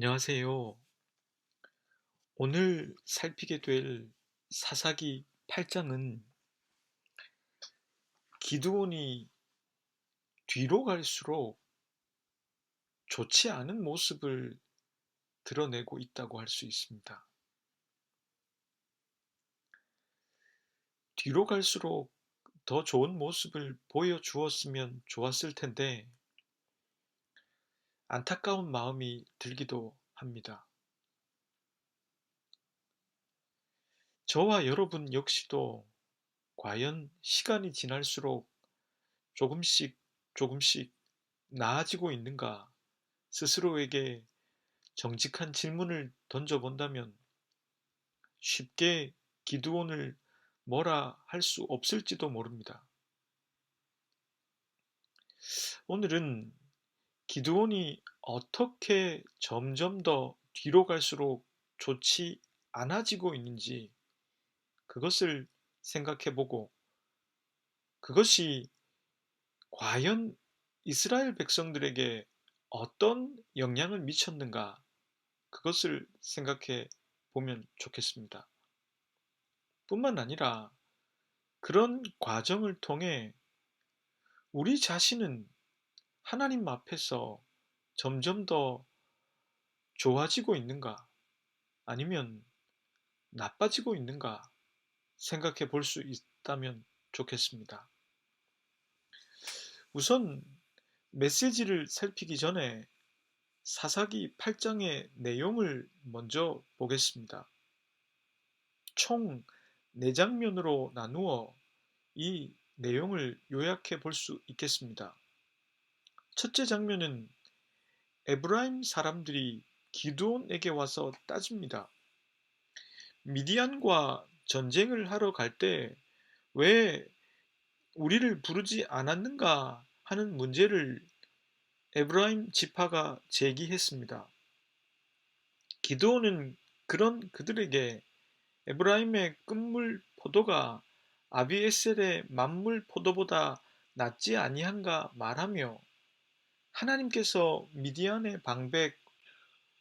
안녕하세요. 오늘 살피게 될 사사기 8장은 기드온이 뒤로 갈수록 좋지 않은 모습을 드러내고 있다고 할 수 있습니다. 뒤로 갈수록 더 좋은 모습을 보여주었으면 좋았을 텐데 안타까운 마음이 들기도 합니다. 저와 여러분 역시도 과연 시간이 지날수록 조금씩 조금씩 나아지고 있는가 스스로에게 정직한 질문을 던져본다면 쉽게 기드온을 뭐라 할 수 없을지도 모릅니다. 오늘은 기드온이 어떻게 점점 더 뒤로 갈수록 좋지 않아지고 있는지 그것을 생각해보고 그것이 과연 이스라엘 백성들에게 어떤 영향을 미쳤는가 그것을 생각해 보면 좋겠습니다. 뿐만 아니라 그런 과정을 통해 우리 자신은 하나님 앞에서 점점 더 좋아지고 있는가 아니면 나빠지고 있는가 생각해 볼 수 있다면 좋겠습니다. 우선 메시지를 살피기 전에 사사기 8장의 내용을 먼저 보겠습니다. 총 4장면으로 나누어 이 내용을 요약해 볼 수 있겠습니다. 첫째 장면은 에브라임 사람들이 기드온에게 와서 따집니다. 미디안과 전쟁을 하러 갈 때 왜 우리를 부르지 않았는가 하는 문제를 에브라임 지파가 제기했습니다. 기드온은 그런 그들에게 에브라임의 끝물 포도가 아비에셀의 만물 포도보다 낫지 아니한가 말하며 하나님께서 미디안의 방백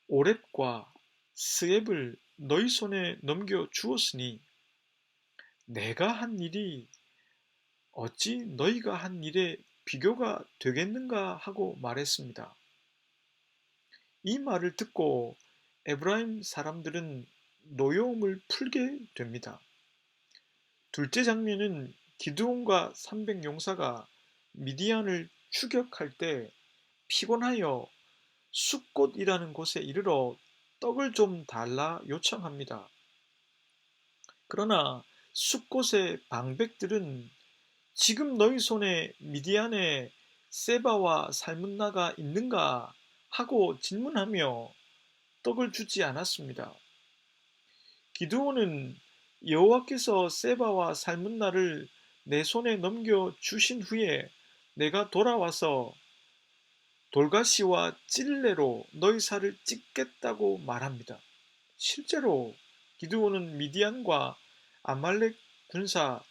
오렙과 스앱을 너희 손에 넘겨 주었으니 내가 한 일이 어찌 너희가 한 일에 비교가 되겠는가 하고 말했습니다. 이 말을 듣고 에브라임 사람들은 노여움을 풀게 됩니다. 둘째 장면은 기드온과 300용사가 미디안을 추격할 때 피곤하여 숫곳이라는 곳에 이르러 떡을 좀 달라 요청합니다. 그러나 숫곳의 방백들은 지금 너희 손에 미디안의 세바와 살문나가 있는가 하고 질문하며 떡을 주지 않았습니다. 기드온은 여호와께서 세바와 살문나를 내 손에 넘겨 주신 후에 내가 돌아와서 돌가시와 찔레로 너희 살을 찢겠다고 말합니다. 실제로 기드온은 미디안과 아말렉 군사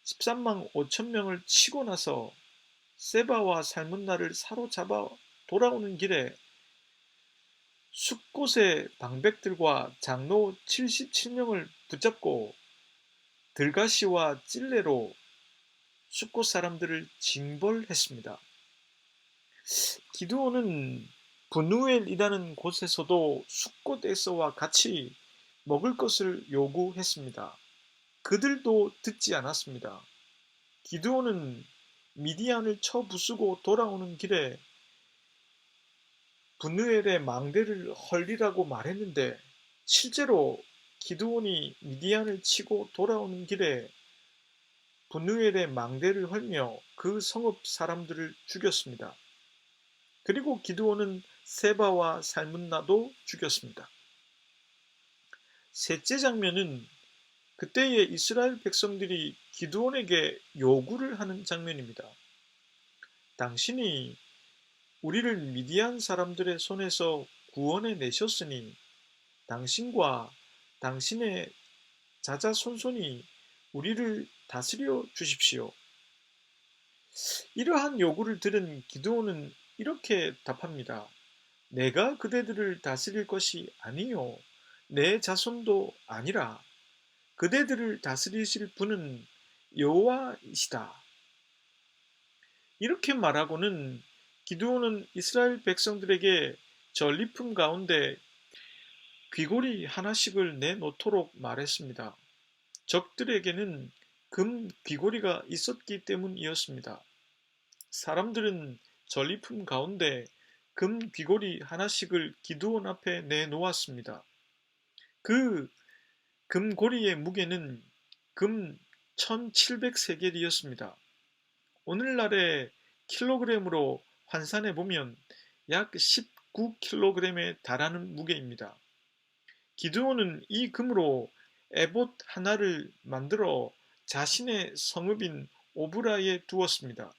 13만 5천 명을 치고 나서 세바와 살문나를 사로잡아 돌아오는 길에 숫곳의 방백들과 장로 77명을 붙잡고 들가시와 찔레로 숫곳 사람들을 징벌했습니다. 기드온은 브누엘이라는 곳에서도 숫곳 에서와 같이 먹을 것을 요구했습니다. 그들도 듣지 않았습니다. 기드온은 미디안을 쳐 부수고 돌아오는 길에 브누엘의 망대를 헐리라고 말했는데 실제로 기드온이 미디안을 치고 돌아오는 길에 브누엘의 망대를 헐며 그 성읍 사람들을 죽였습니다. 그리고 기드온은 세바와 살문나도 죽였습니다. 셋째 장면은 그때의 이스라엘 백성들이 기드온에게 요구를 하는 장면입니다. 당신이 우리를 미디안 사람들의 손에서 구원해 내셨으니 당신과 당신의 자자손손이 우리를 다스려 주십시오. 이러한 요구를 들은 기드온은 이렇게 답합니다. 내가 그대들을 다스릴 것이 아니요 내 자손도 아니라 그대들을 다스리실 분은 여호와이시다. 이렇게 말하고는 기드온은 이스라엘 백성들에게 전리품 가운데 귀고리 하나씩을 내놓도록 말했습니다. 적들에게는 금 귀고리가 있었기 때문이었습니다. 사람들은 전리품 가운데 금 귀고리 하나씩을 기드온 앞에 내놓았습니다. 그 금고리의 무게는 금 1700세겔이었습니다. 오늘날의 킬로그램으로 환산해 보면 약 19kg에 달하는 무게입니다. 기드온은 이 금으로 에봇 하나를 만들어 자신의 성읍인 오브라에 두었습니다.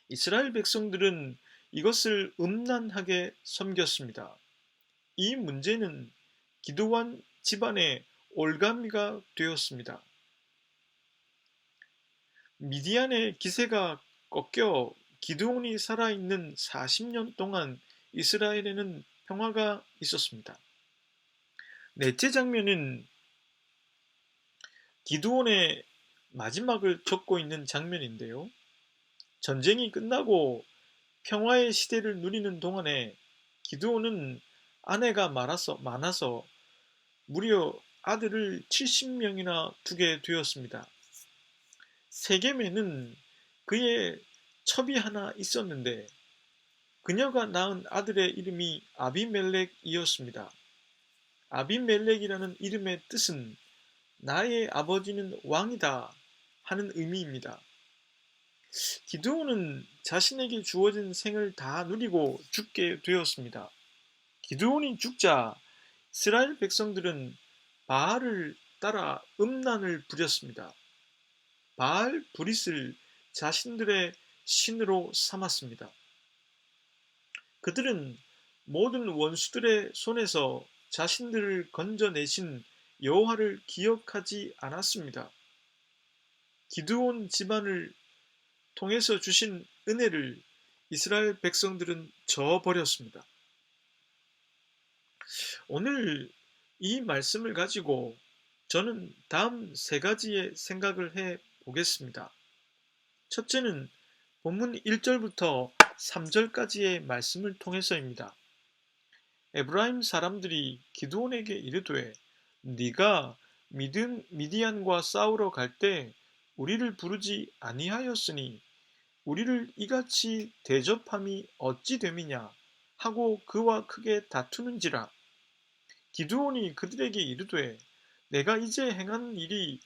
이스라엘 백성들은 이것을 음란하게 섬겼습니다. 이 문제는 기드온 집안의 올가미가 되었습니다. 미디안의 기세가 꺾여 기드온이 살아있는 40년 동안 이스라엘에는 평화가 있었습니다. 넷째 장면은 기드온의 마지막을 적고 있는 장면인데요. 전쟁이 끝나고 평화의 시대를 누리는 동안에 기드온은 아내가 많아서 무려 아들을 70명이나 두게 되었습니다. 세겜에는 그의 첩이 하나 있었는데 그녀가 낳은 아들의 이름이 아비멜렉이었습니다. 아비멜렉이라는 이름의 뜻은 나의 아버지는 왕이다 하는 의미입니다. 기드온은 자신에게 주어진 생을 다 누리고 죽게 되었습니다. 기드온이 죽자 이스라엘 백성들은 바알을 따라 음란을 부렸습니다. 바알 브릿을 자신들의 신으로 삼았습니다. 그들은 모든 원수들의 손에서 자신들을 건져내신 여호와를 기억하지 않았습니다. 기드온 집안을 통해서 주신 은혜를 이스라엘 백성들은 저버렸습니다. 오늘 이 말씀을 가지고 저는 다음 세 가지의 생각을 해 보겠습니다. 첫째는 본문 1절부터 3절까지의 말씀을 통해서입니다. 에브라임 사람들이 기드온에게 이르되 네가 미디안과 싸우러 갈 때 우리를 부르지 아니하였으니 우리를 이같이 대접함이 어찌 됨이냐 하고 그와 크게 다투는지라. 기드온이 그들에게 이르되 내가 이제 행한 일이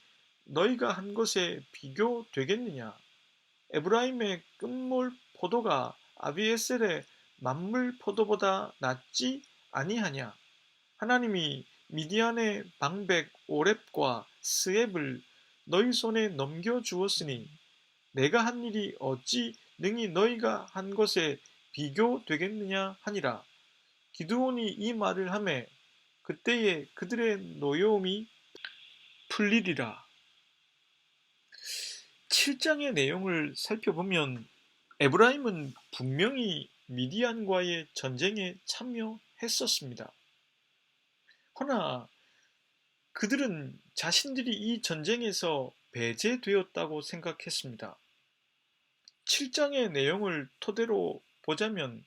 너희가 한 것에 비교되겠느냐. 에브라임의 끝물 포도가 아비에셀의 만물 포도보다 낫지 아니하냐. 하나님이 미디안의 방백 오렙과 스앱을 너희 손에 넘겨주었으니 내가 한 일이 어찌 능히 너희가 한 것에 비교되겠느냐 하니라. 기드온이 이 말을 하매 그때에 그들의 노여움이 풀리리라. 7장의 내용을 살펴보면 에브라임은 분명히 미디안과의 전쟁에 참여했었습니다. 허나 그들은 자신들이 이 전쟁에서 배제되었다고 생각했습니다. 7장의 내용을 토대로 보자면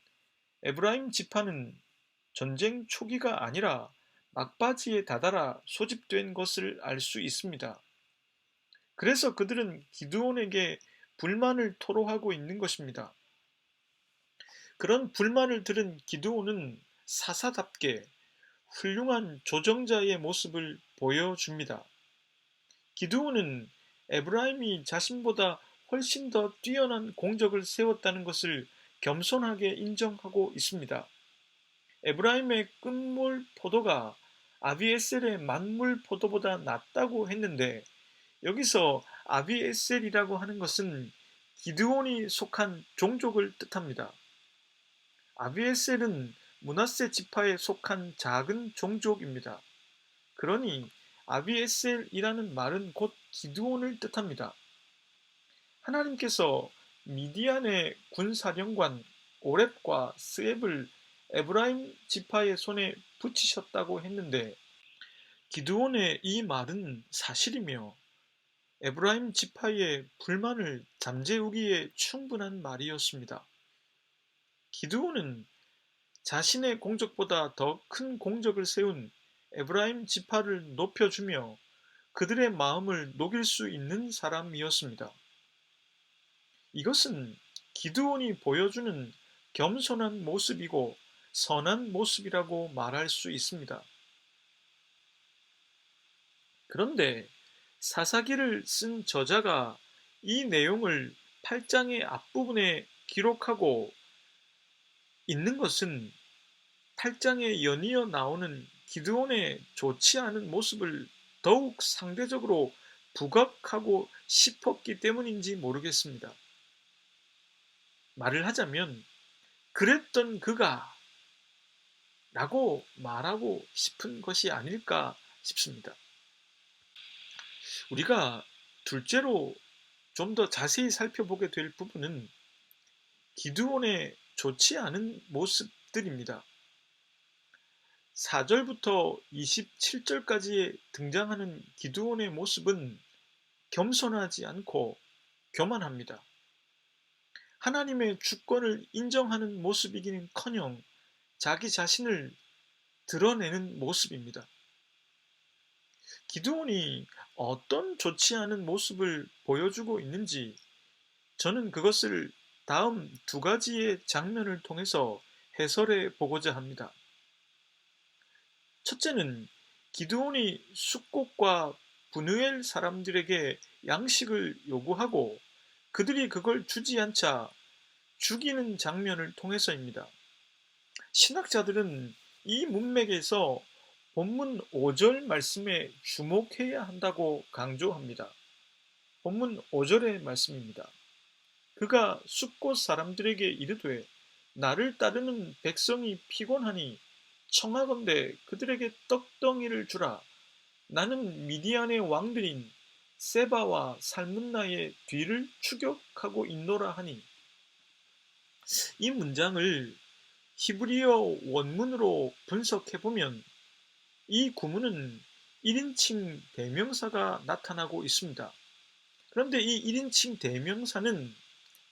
에브라임 지파는 전쟁 초기가 아니라 막바지에 다다라 소집된 것을 알 수 있습니다. 그래서 그들은 기드온에게 불만을 토로하고 있는 것입니다. 그런 불만을 들은 기드온은 사사답게 훌륭한 조정자의 모습을 보여줍니다. 기드온은 에브라임이 자신보다 훨씬 더 뛰어난 공적을 세웠다는 것을 겸손하게 인정하고 있습니다. 에브라임의 끝물 포도가 아비에셀의 만물 포도보다 낫다고 했는데 여기서 아비에셀이라고 하는 것은 기드온이 속한 종족을 뜻합니다. 아비에셀은 므낫세 지파에 속한 작은 종족입니다. 그러니 아비에셀이라는 말은 곧 기드온을 뜻합니다. 하나님께서 미디안의 군사령관 오렙과 스앱을 에브라임 지파의 손에 붙이셨다고 했는데 기드온의 이 말은 사실이며 에브라임 지파의 불만을 잠재우기에 충분한 말이었습니다. 기드온은 자신의 공적보다 더 큰 공적을 세운 에브라임 지파를 높여주며 그들의 마음을 녹일 수 있는 사람이었습니다. 이것은 기드온이 보여주는 겸손한 모습이고 선한 모습이라고 말할 수 있습니다. 그런데 사사기를 쓴 저자가 이 내용을 8장의 앞부분에 기록하고 있는 것은 8장에 연이어 나오는 기드온의 좋지 않은 모습을 더욱 상대적으로 부각하고 싶었기 때문인지 모르겠습니다. 말을 하자면 그랬던 그가 라고 말하고 싶은 것이 아닐까 싶습니다. 우리가 둘째로 좀 더 자세히 살펴보게 될 부분은 기드온의 좋지 않은 모습들입니다. 4절부터 27절까지에 등장하는 기드온의 모습은 겸손하지 않고 교만합니다. 하나님의 주권을 인정하는 모습이기는커녕 자기 자신을 드러내는 모습입니다. 기드온이 어떤 좋지 않은 모습을 보여주고 있는지 저는 그것을 다음 두 가지의 장면을 통해서 해설해 보고자 합니다. 첫째는 기드온이 숫곳과 브누엘 사람들에게 양식을 요구하고 그들이 그걸 주지 않자 죽이는 장면을 통해서입니다. 신학자들은 이 문맥에서 본문 5절 말씀에 주목해야 한다고 강조합니다. 본문 5절의 말씀입니다. 그가 숫곳 사람들에게 이르되 나를 따르는 백성이 피곤하니 청하건대 그들에게 떡덩이를 주라. 나는 미디안의 왕들인 세바와 살문나의 뒤를 추격하고 있노라 하니. 이 문장을 히브리어 원문으로 분석해보면 이 구문은 1인칭 대명사가 나타나고 있습니다. 그런데 이 1인칭 대명사는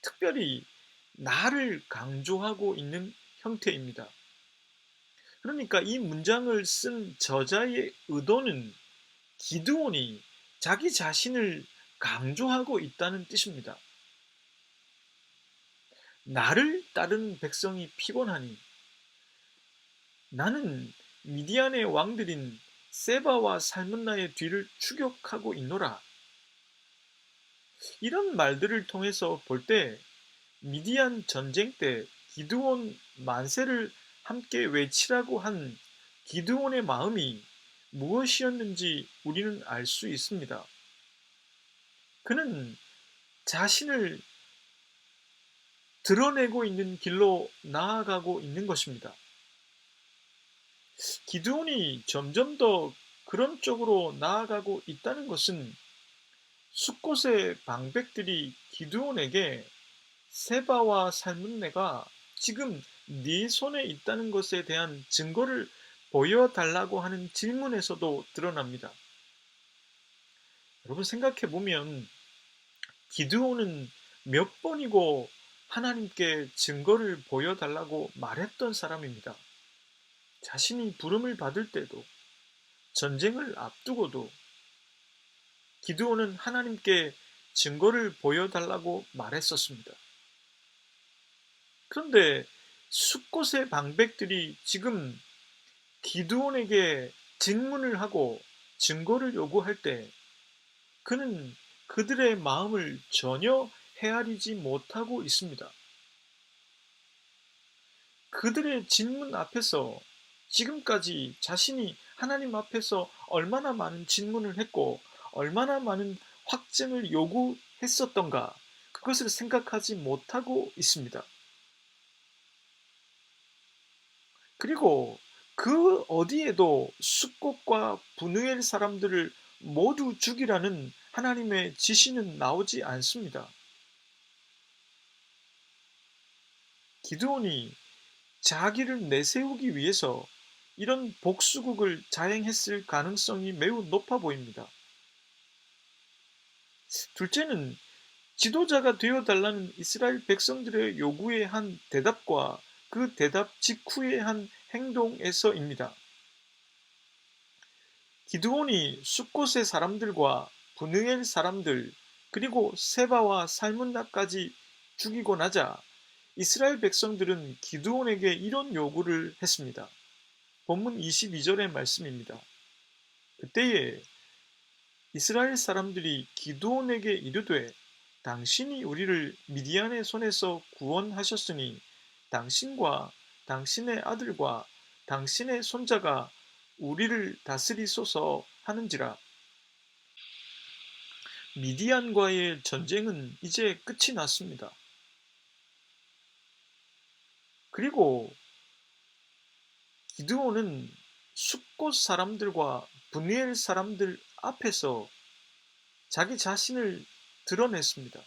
특별히 나를 강조하고 있는 형태입니다. 그러니까 이 문장을 쓴 저자의 의도는 기드온이 자기 자신을 강조하고 있다는 뜻입니다. 나를 따르는 백성이 피곤하니 나는 미디안의 왕들인 세바와 살문나의 뒤를 추격하고 있노라. 이런 말들을 통해서 볼 때 미디안 전쟁 때 기드온 만세를 함께 외치라고 한 기드온의 마음이 무엇이었는지 우리는 알 수 있습니다. 그는 자신을 드러내고 있는 길로 나아가고 있는 것입니다. 기드온이 점점 더 그런 쪽으로 나아가고 있다는 것은 숫곳의 방백들이 기드온에게 세바와 살문내가 지금 네 손에 있다는 것에 대한 증거를 보여달라고 하는 질문에서도 드러납니다. 여러분 생각해보면 기드온은 몇 번이고 하나님께 증거를 보여달라고 말했던 사람입니다. 자신이 부름을 받을 때도 전쟁을 앞두고도 기드온은 하나님께 증거를 보여달라고 말했었습니다. 그런데 숫곳의 방백들이 지금 기드온에게 질문을 하고 증거를 요구할 때 그는 그들의 마음을 전혀 헤아리지 못하고 있습니다. 그들의 질문 앞에서 지금까지 자신이 하나님 앞에서 얼마나 많은 질문을 했고 얼마나 많은 확증을 요구했었던가 그것을 생각하지 못하고 있습니다. 그리고 그 어디에도 숫곳과 브누엘 사람들을 모두 죽이라는 하나님의 지시는 나오지 않습니다. 기드온이 자기를 내세우기 위해서 이런 복수국을 자행했을 가능성이 매우 높아 보입니다. 둘째는 지도자가 되어달라는 이스라엘 백성들의 요구에 한 대답과 그 대답 직후에 한 행동에서입니다. 기드온이 숫곳의 사람들과 브느엘 사람들 그리고 세바와 살문나까지 죽이고 나자 이스라엘 백성들은 기드온에게 이런 요구를 했습니다. 본문 22절의 말씀입니다. 그때에 이스라엘 사람들이 기드온에게 이르되 당신이 우리를 미디안의 손에서 구원하셨으니 당신과 당신의 아들과 당신의 손자가 우리를 다스리소서 하는지라. 미디안과의 전쟁은 이제 끝이 났습니다. 그리고 기드온은 숫곳 사람들과 브니엘 사람들 앞에서 자기 자신을 드러냈습니다.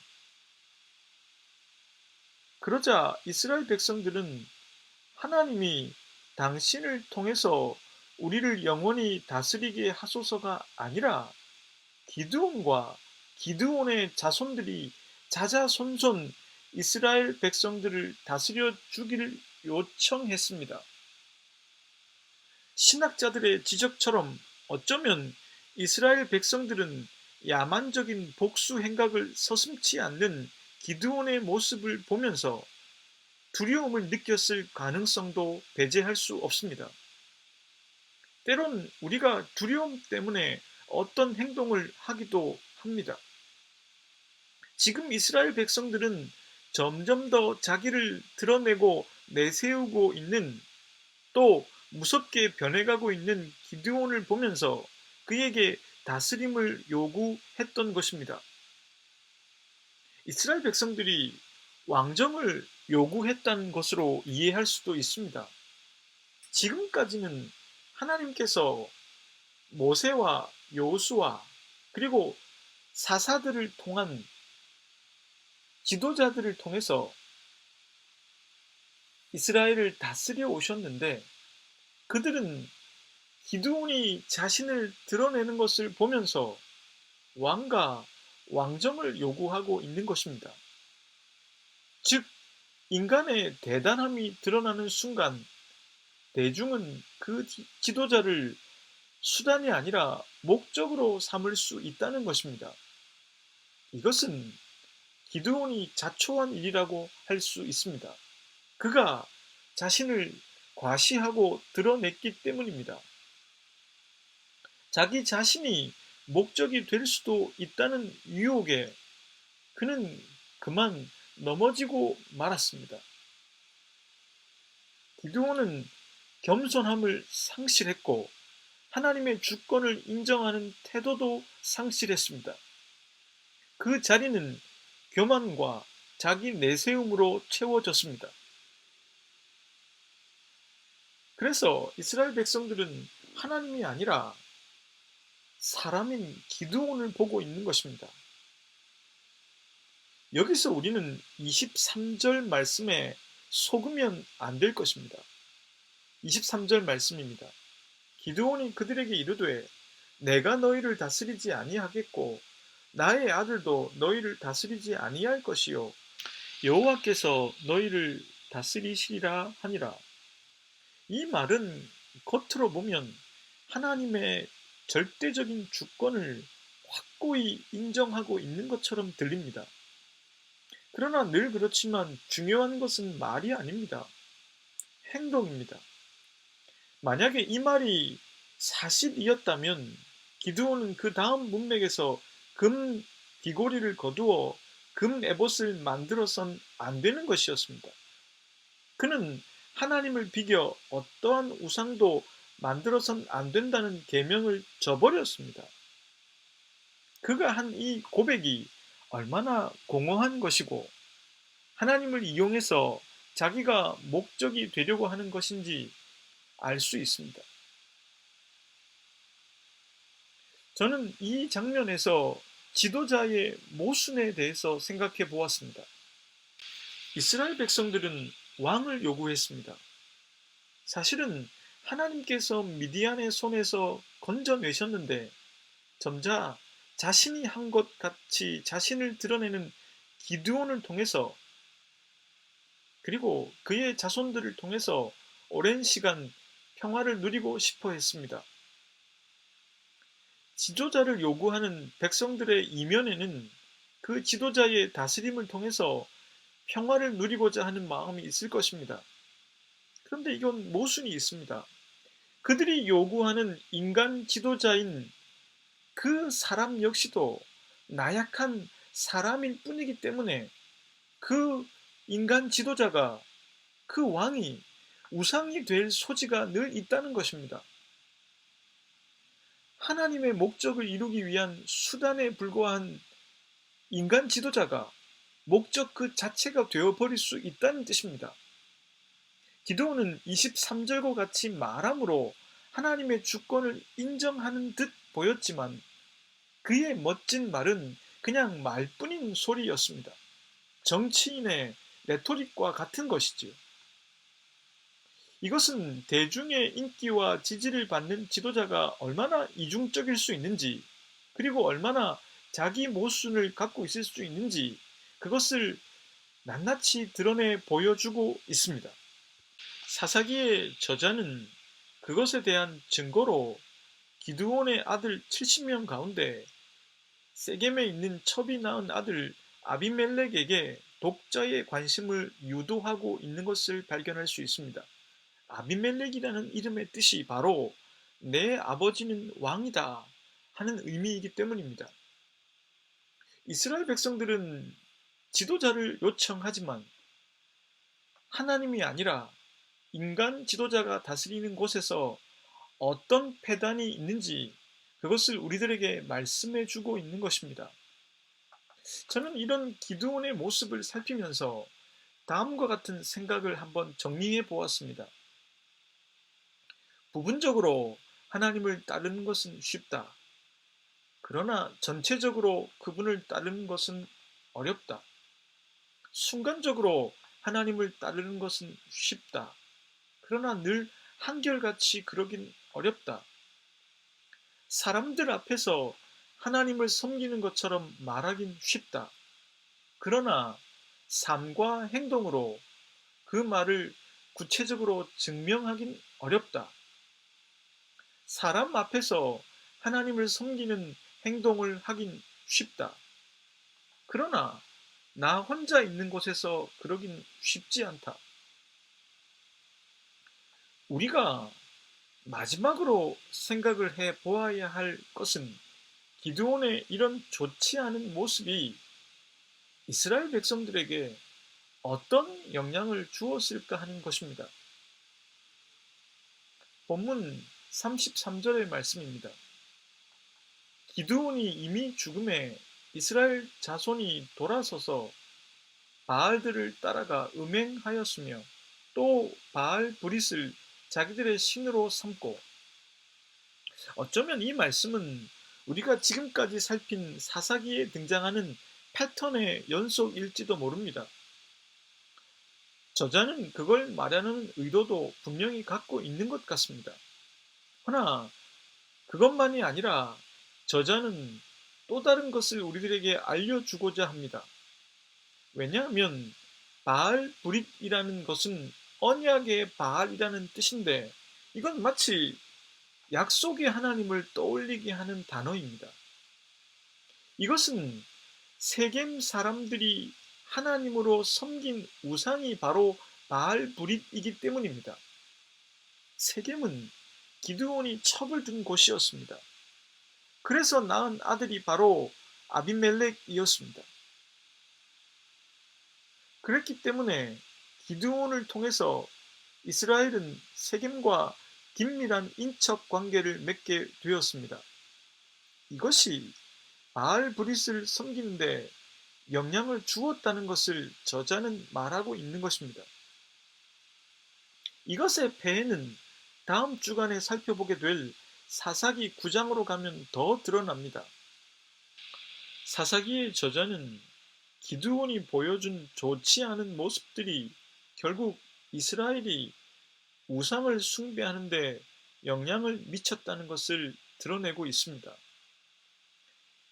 그러자 이스라엘 백성들은 하나님이 당신을 통해서 우리를 영원히 다스리게 하소서가 아니라 기드온과 기드온의 자손들이 자자손손 이스라엘 백성들을 다스려 주기를 요청했습니다. 신학자들의 지적처럼 어쩌면 이스라엘 백성들은 야만적인 복수 행각을 서슴지 않는 기드온의 모습을 보면서 두려움을 느꼈을 가능성도 배제할 수 없습니다. 때론 우리가 두려움 때문에 어떤 행동을 하기도 합니다. 지금 이스라엘 백성들은 점점 더 자기를 드러내고 내세우고 있는, 또 무섭게 변해가고 있는 기드온을 보면서 그에게 다스림을 요구했던 것입니다. 이스라엘 백성들이 왕정을 요구했다는 것으로 이해할 수도 있습니다. 지금까지는 하나님께서 모세와 여호수아 그리고 사사들을 통한 지도자들을 통해서 이스라엘을 다스려 오셨는데, 그들은 기드온이 자신을 드러내는 것을 보면서 왕과 왕정을 요구하고 있는 것입니다. 즉, 인간의 대단함이 드러나는 순간 대중은 그 지도자를 수단이 아니라 목적으로 삼을 수 있다는 것입니다. 이것은 기드온이 자초한 일이라고 할 수 있습니다. 그가 자신을 과시하고 드러냈기 때문입니다. 자기 자신이 목적이 될 수도 있다는 유혹에 그는 그만 넘어지고 말았습니다. 기드온은 겸손함을 상실했고 하나님의 주권을 인정하는 태도도 상실했습니다. 그 자리는 교만과 자기 내세움으로 채워졌습니다. 그래서 이스라엘 백성들은 하나님이 아니라 사람인 기드온을 보고 있는 것입니다. 여기서 우리는 23절 말씀에 속으면 안 될 것입니다. 23절 말씀입니다. 기드온이 그들에게 이르되 내가 너희를 다스리지 아니하겠고 나의 아들도 너희를 다스리지 아니할 것이요 여호와께서 너희를 다스리시리라 하니라. 이 말은 겉으로 보면 하나님의 절대적인 주권을 확고히 인정하고 있는 것처럼 들립니다. 그러나 늘 그렇지만 중요한 것은 말이 아닙니다. 행동입니다. 만약에 이 말이 사실이었다면 기드온은 그 다음 문맥에서 금 귀고리를 거두어 금 에봇을 만들어선 안 되는 것이었습니다. 그는 하나님을 비겨 어떠한 우상도 만들어선 안 된다는 계명을 저버렸습니다. 그가 한 이 고백이 얼마나 공허한 것이고 하나님을 이용해서 자기가 목적이 되려고 하는 것인지 알 수 있습니다. 저는 이 장면에서 지도자의 모순에 대해서 생각해 보았습니다. 이스라엘 백성들은 왕을 요구했습니다. 사실은 하나님께서 미디안의 손에서 건져내셨는데 점자 자신이 한 것 같이 자신을 드러내는 기드온을 통해서 그리고 그의 자손들을 통해서 오랜 시간 평화를 누리고 싶어 했습니다. 지도자를 요구하는 백성들의 이면에는 그 지도자의 다스림을 통해서 평화를 누리고자 하는 마음이 있을 것입니다. 그런데 이건 모순이 있습니다. 그들이 요구하는 인간 지도자인 그 사람 역시도 나약한 사람일 뿐이기 때문에 그 인간 지도자가 그 왕이 우상이 될 소지가 늘 있다는 것입니다. 하나님의 목적을 이루기 위한 수단에 불과한 인간 지도자가 목적 그 자체가 되어버릴 수 있다는 뜻입니다. 기도는 23절과 같이 말함으로 하나님의 주권을 인정하는 듯 보였지만 그의 멋진 말은 그냥 말뿐인 소리였습니다. 정치인의 레토릭과 같은 것이지요. 이것은 대중의 인기와 지지를 받는 지도자가 얼마나 이중적일 수 있는지, 그리고 얼마나 자기 모순을 갖고 있을 수 있는지, 그것을 낱낱이 드러내 보여주고 있습니다. 사사기의 저자는 그것에 대한 증거로 기드온의 아들 70명 가운데 세겜에 있는 첩이 낳은 아들 아비멜렉에게 독자의 관심을 유도하고 있는 것을 발견할 수 있습니다. 아비멜렉이라는 이름의 뜻이 바로 내 아버지는 왕이다 하는 의미이기 때문입니다. 이스라엘 백성들은 지도자를 요청하지만 하나님이 아니라 인간 지도자가 다스리는 곳에서 어떤 패단이 있는지 그것을 우리들에게 말씀해 주고 있는 것입니다. 저는 이런 기드온의 모습을 살피면서 다음과 같은 생각을 한번 정리해 보았습니다. 부분적으로 하나님을 따르는 것은 쉽다. 그러나 전체적으로 그분을 따르는 것은 어렵다. 순간적으로 하나님을 따르는 것은 쉽다. 그러나 늘 한결같이 그러긴 어렵다. 사람들 앞에서 하나님을 섬기는 것처럼 말하긴 쉽다. 그러나 삶과 행동으로 그 말을 구체적으로 증명하긴 어렵다. 사람 앞에서 하나님을 섬기는 행동을 하긴 쉽다. 그러나 나 혼자 있는 곳에서 그러긴 쉽지 않다. 우리가 마지막으로 생각을 해 보아야 할 것은 기드온의 이런 좋지 않은 모습이 이스라엘 백성들에게 어떤 영향을 주었을까 하는 것입니다. 본문 33절의 말씀입니다. 기드온이 이미 죽음에 이스라엘 자손이 돌아서서 바알들을 따라가 음행하였으며 또 바알 브릿을 자기들의 신으로 삼고 어쩌면 이 말씀은 우리가 지금까지 살핀 사사기에 등장하는 패턴의 연속일지도 모릅니다. 저자는 그걸 말하는 의도도 분명히 갖고 있는 것 같습니다. 그러나 그것만이 아니라 저자는 또 다른 것을 우리들에게 알려주고자 합니다. 왜냐하면 바알 브릿이라는 것은 언약의 바알이라는 뜻인데 이건 마치 약속의 하나님을 떠올리게 하는 단어입니다. 이것은 세겜 사람들이 하나님으로 섬긴 우상이 바로 바알 브릿이기 때문입니다. 세겜은 기드온이 첩을 둔 곳이었습니다. 그래서 낳은 아들이 바로 아비멜렉이었습니다. 그랬기 때문에 기드온을 통해서 이스라엘은 세겜과 긴밀한 인척 관계를 맺게 되었습니다. 이것이 바알 브릿을 섬기는데 영향을 주었다는 것을 저자는 말하고 있는 것입니다. 이것의 폐해는 다음 주간에 살펴보게 될 사사기 9장으로 가면 더 드러납니다. 사사기의 저자는 기드온이 보여준 좋지 않은 모습들이 결국 이스라엘이 우상을 숭배하는 데 영향을 미쳤다는 것을 드러내고 있습니다.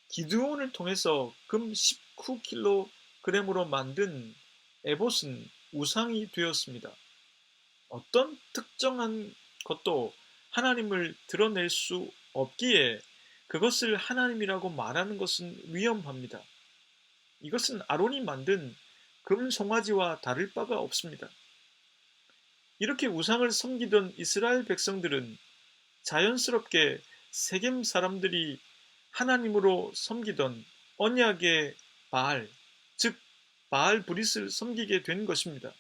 기드온을 통해서 금 19kg으로 만든 에봇은 우상이 되었습니다. 어떤 특정한 것도 하나님을 드러낼 수 없기에 그것을 하나님이라고 말하는 것은 위험합니다. 이것은 아론이 만든 금 송아지와 다를 바가 없습니다. 이렇게 우상을 섬기던 이스라엘 백성들은 자연스럽게 세겜 사람들이 하나님으로 섬기던 언약의 바알, 즉 바알 브릿을 섬기게 된 것입니다.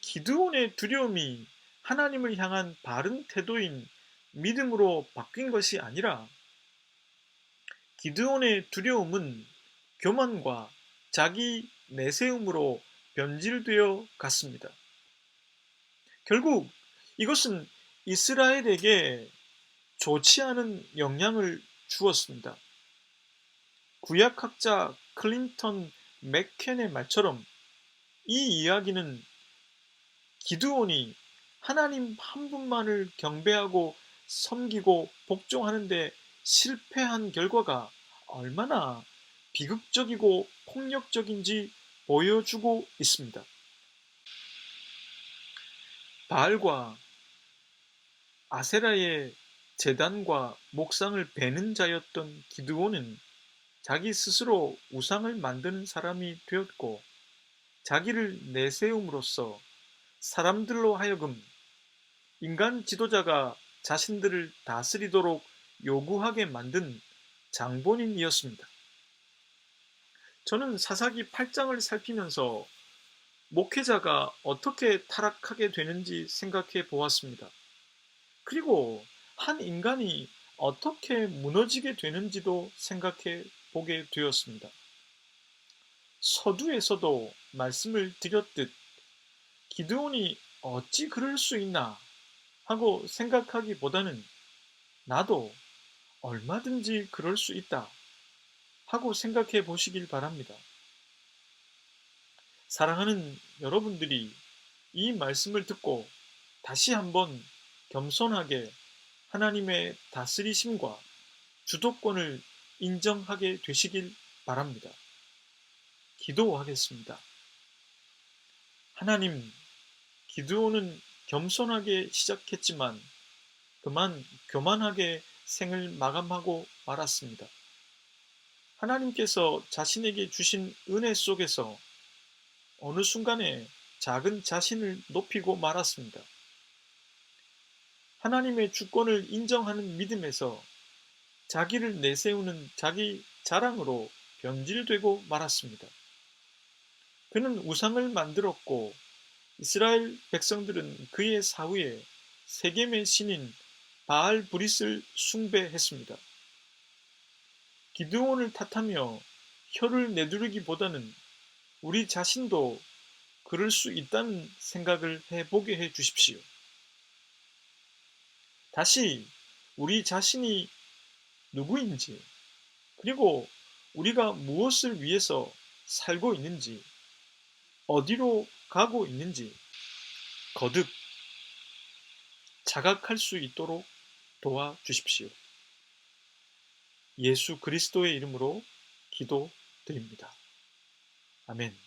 기드온의 두려움이 하나님을 향한 바른 태도인 믿음으로 바뀐 것이 아니라 기드온의 두려움은 교만과 자기 내세움으로 변질되어 갔습니다. 결국 이것은 이스라엘에게 좋지 않은 영향을 주었습니다. 구약학자 클린턴 맥켄의 말처럼 이 이야기는 기드온이 하나님 한 분만을 경배하고 섬기고 복종하는데 실패한 결과가 얼마나 비극적이고 폭력적인지 보여주고 있습니다. 바알과 아세라의 제단과 목상을 베는 자였던 기드온은 자기 스스로 우상을 만드는 사람이 되었고 자기를 내세움으로써 사람들로 하여금 인간 지도자가 자신들을 다스리도록 요구하게 만든 장본인이었습니다. 저는 사사기 8장을 살피면서 목회자가 어떻게 타락하게 되는지 생각해 보았습니다. 그리고 한 인간이 어떻게 무너지게 되는지도 생각해 보게 되었습니다. 서두에서도 말씀을 드렸듯 기드온이 어찌 그럴 수 있나 하고 생각하기보다는 나도 얼마든지 그럴 수 있다 하고 생각해 보시길 바랍니다. 사랑하는 여러분들이 이 말씀을 듣고 다시 한번 겸손하게 하나님의 다스리심과 주도권을 인정하게 되시길 바랍니다. 기도하겠습니다. 하나님, 기드온은 겸손하게 시작했지만 그만 교만하게 생을 마감하고 말았습니다. 하나님께서 자신에게 주신 은혜 속에서 어느 순간에 작은 자신을 높이고 말았습니다. 하나님의 주권을 인정하는 믿음에서 자기를 내세우는 자기 자랑으로 변질되고 말았습니다. 그는 우상을 만들었고 이스라엘 백성들은 그의 사후에 세겜의 신인 바알 브릿을 숭배했습니다. 기드온을 탓하며 혀를 내두르기보다는 우리 자신도 그럴 수 있다는 생각을 해보게 해 주십시오. 다시 우리 자신이 누구인지, 그리고 우리가 무엇을 위해서 살고 있는지, 어디로 가고 있는지 거듭 자각할 수 있도록 도와주십시오. 예수 그리스도의 이름으로 기도드립니다. 아멘.